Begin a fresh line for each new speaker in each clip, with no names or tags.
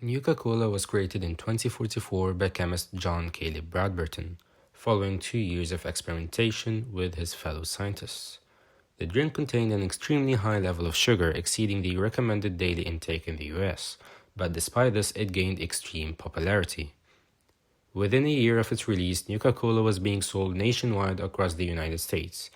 Nuka-Cola was created in 2044 by chemist John Caleb Bradburton, following 2 years of experimentation with his fellow scientists. The drink contained an extremely high level of sugar, exceeding the recommended daily intake in the US, but despite this, it gained extreme popularity. Within a year of its release, Nuka-Cola was being sold nationwide across the United States.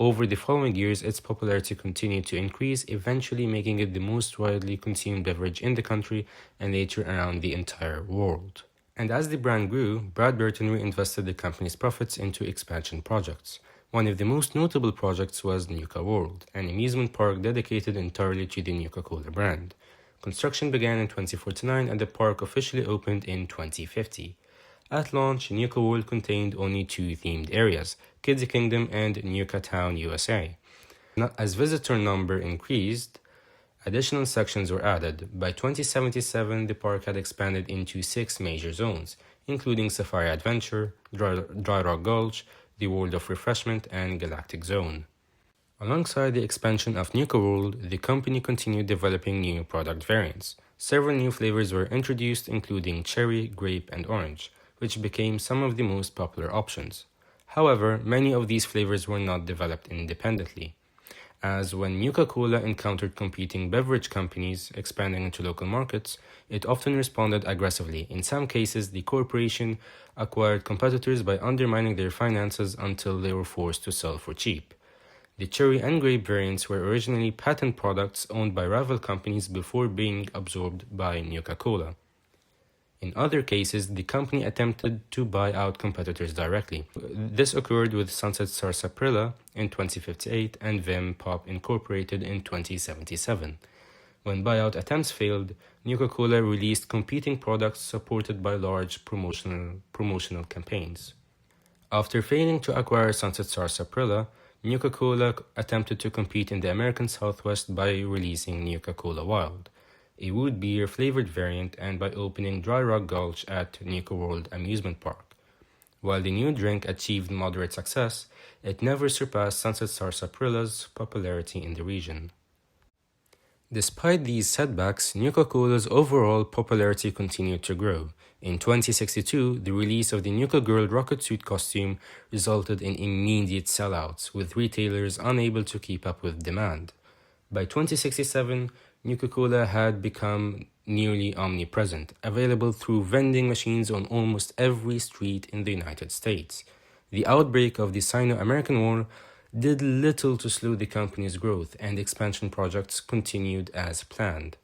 Over the following years, its popularity continued to increase, eventually making it the most widely consumed beverage in the country and later around the entire world. And as the brand grew, Bradburton reinvested the company's profits into expansion projects. One of the most notable projects was Nuka-World, an amusement park dedicated entirely to the Nuka-Cola brand. Construction began in 2049 and the park officially opened in 2050. At launch, Nuka-World contained only 2 themed areas, Kids Kingdom and Nuka Town, USA. As visitor number increased, additional sections were added. By 2077, the park had expanded into 6 major zones, including Safari Adventure, Dry Rock Gulch, the World of Refreshment, and Galactic Zone. Alongside the expansion of Nuka-World, the company continued developing new product variants. Several new flavors were introduced, including cherry, grape, and orange, which became some of the most popular options. However, many of these flavors were not developed independently, as when Nuka-Cola encountered competing beverage companies expanding into local markets, it often responded aggressively. In some cases, the corporation acquired competitors by undermining their finances until they were forced to sell for cheap. The cherry and grape variants were originally patent products owned by rival companies before being absorbed by Nuka-Cola. In other cases, the company attempted to buy out competitors directly. This occurred with Sunset Sarsaparilla in 2058 and Vim Pop Incorporated in 2077. When buyout attempts failed, Nuka-Cola released competing products supported by large promotional campaigns. After failing to acquire Sunset Sarsaparilla, Nuka-Cola attempted to compete in the American Southwest by releasing Nuka-Cola Wild, a wood beer flavored variant, and by opening Dry Rock Gulch at Nuka-World amusement park. While the new drink achieved moderate success, it never surpassed Sunset Sarsaparilla's popularity in the region. Despite these setbacks, Nuka-Cola's overall popularity continued to grow. In 2062, the release of the Nuka Girl rocket suit costume resulted in immediate sellouts, with retailers unable to keep up with demand. By 2067, Nuka-Cola had become nearly omnipresent, available through vending machines on almost every street in the United States. The outbreak of the Sino-American War did little to slow the company's growth, and expansion projects continued as planned.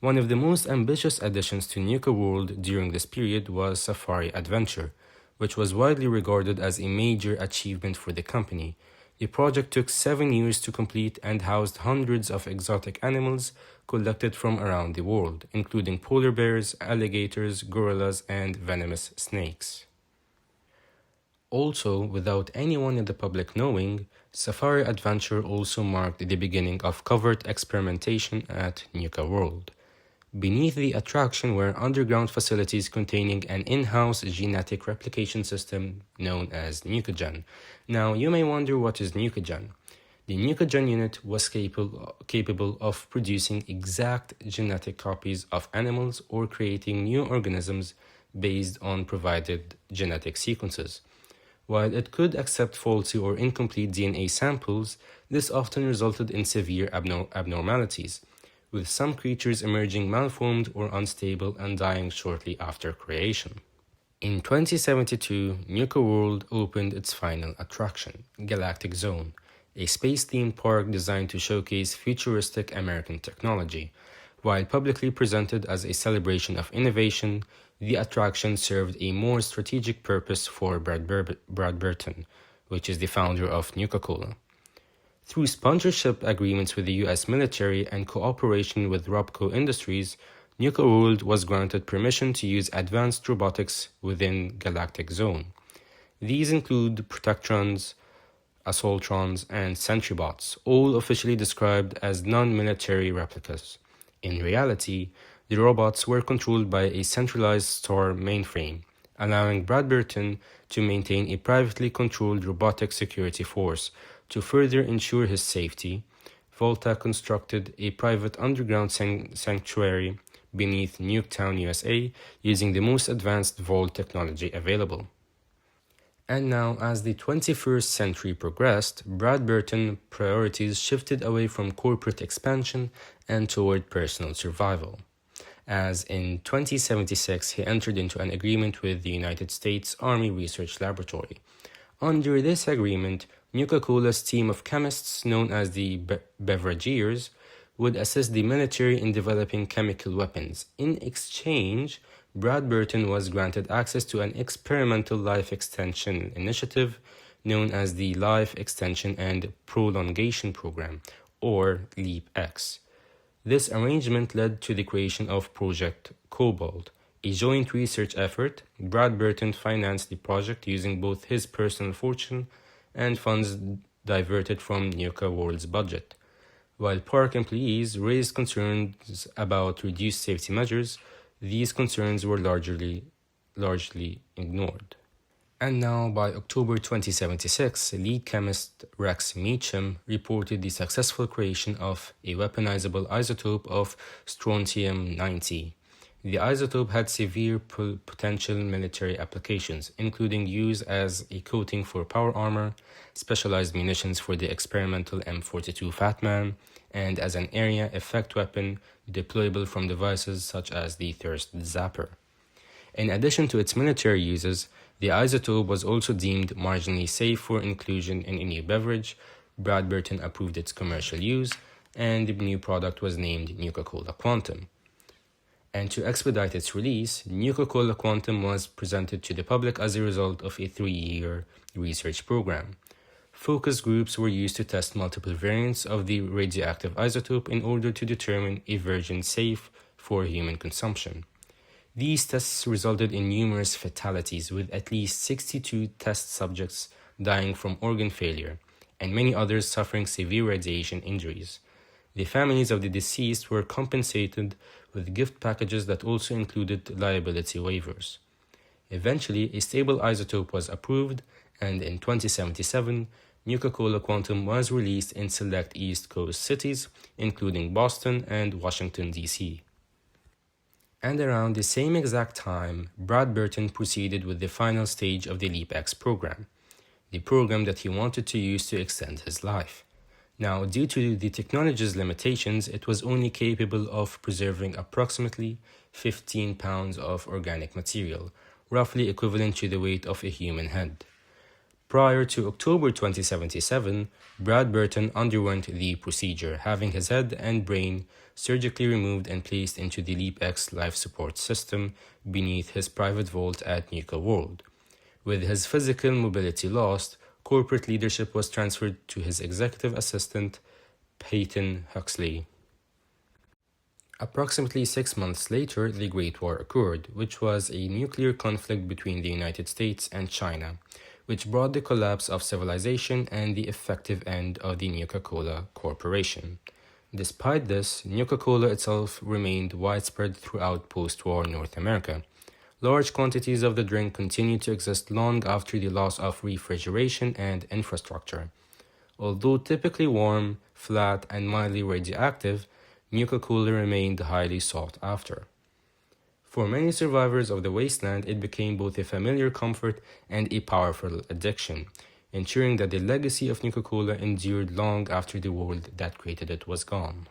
One of the most ambitious additions to Nuka-World during this period was Safari Adventure, which was widely regarded as a major achievement for the company. The project took 7 years to complete and housed hundreds of exotic animals collected from around the world, including polar bears, alligators, gorillas, and venomous snakes. Also, without anyone in the public knowing, Safari Adventure also marked the beginning of covert experimentation at Nuka-World. Beneath the attraction were underground facilities containing an in-house genetic replication system known as NukaGen. Now, you may wonder, what is NukaGen? The NukaGen unit was capable of producing exact genetic copies of animals or creating new organisms based on provided genetic sequences. While it could accept faulty or incomplete DNA samples, this often resulted in severe abnormalities, with some creatures emerging malformed or unstable and dying shortly after creation. In 2072, Nuka-World opened its final attraction, Galactic Zone, a space-themed park designed to showcase futuristic American technology. While publicly presented as a celebration of innovation, the attraction served a more strategic purpose for Bradburton, which is the founder of Nuka-Cola. Through sponsorship agreements with the US military and cooperation with Robco Industries, Nuka-World was granted permission to use advanced robotics within Galactic Zone. These include Protectrons, Assaultrons, and Sentrybots, all officially described as non-military replicas. In reality, the robots were controlled by a centralized star mainframe, allowing Bradburton to maintain a privately controlled robotic security force. To further ensure his safety, Volta constructed a private underground sanctuary beneath Nuketown, USA, using the most advanced vault technology available. And now, as the 21st century progressed, Bradburton's priorities shifted away from corporate expansion and toward personal survival. As in 2076, he entered into an agreement with the United States Army Research Laboratory. Under this agreement, Nuka-Cola's team of chemists, known as the Beveragiers, would assist the military in developing chemical weapons. In exchange, Bradburton was granted access to an experimental life extension initiative known as the Life Extension and Prolongation Program, or LEAP-X. This arrangement led to the creation of Project Cobalt, a joint research effort. Bradburton financed the project using both his personal fortune and funds diverted from Nuka-World's budget. While park employees raised concerns about reduced safety measures, these concerns were largely ignored. And now, by October 2076, lead chemist Rex Meacham reported the successful creation of a weaponizable isotope of strontium-90. The isotope had severe potential military applications, including use as a coating for power armor, specialized munitions for the experimental M42 Fat Man, and as an area effect weapon deployable from devices such as the Thirst Zapper. In addition to its military uses, the isotope was also deemed marginally safe for inclusion in a new beverage. Bradburton approved its commercial use, and the new product was named Nuka-Cola Quantum. And to expedite its release, Nuka-Cola Quantum was presented to the public as a result of a 3-year research program. Focus groups were used to test multiple variants of the radioactive isotope in order to determine a version safe for human consumption. These tests resulted in numerous fatalities, with at least 62 test subjects dying from organ failure, and many others suffering severe radiation injuries. The families of the deceased were compensated with gift packages that also included liability waivers. Eventually, a stable isotope was approved, and in 2077, Nuka-Cola Quantum was released in select East Coast cities, including Boston and Washington, D.C. And around the same exact time, Bradburton proceeded with the final stage of the LEAP-X program, the program that he wanted to use to extend his life. Now, due to the technology's limitations, it was only capable of preserving approximately 15 pounds of organic material, roughly equivalent to the weight of a human head. Prior to October 2077, Bradburton underwent the procedure, having his head and brain surgically removed and placed into the LEAP-X life support system beneath his private vault at Nuka-World. With his physical mobility lost, corporate leadership was transferred to his executive assistant, Peyton Huxley. Approximately 6 months later, the Great War occurred, which was a nuclear conflict between the United States and China, which brought the collapse of civilization and the effective end of the Nuka-Cola Corporation. Despite this, Nuka-Cola itself remained widespread throughout post-war North America. Large quantities of the drink continued to exist long after the loss of refrigeration and infrastructure. Although typically warm, flat, and mildly radioactive, Nuka-Cola remained highly sought after. For many survivors of the wasteland, it became both a familiar comfort and a powerful addiction, ensuring that the legacy of Nuka-Cola endured long after the world that created it was gone.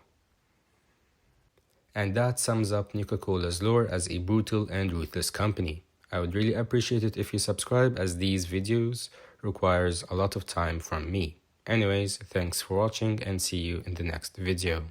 And that sums up Nuka-Cola's lore as a brutal and ruthless company. I would really appreciate it if you subscribe, as these videos requires a lot of time from me. Anyways, thanks for watching and see you in the next video.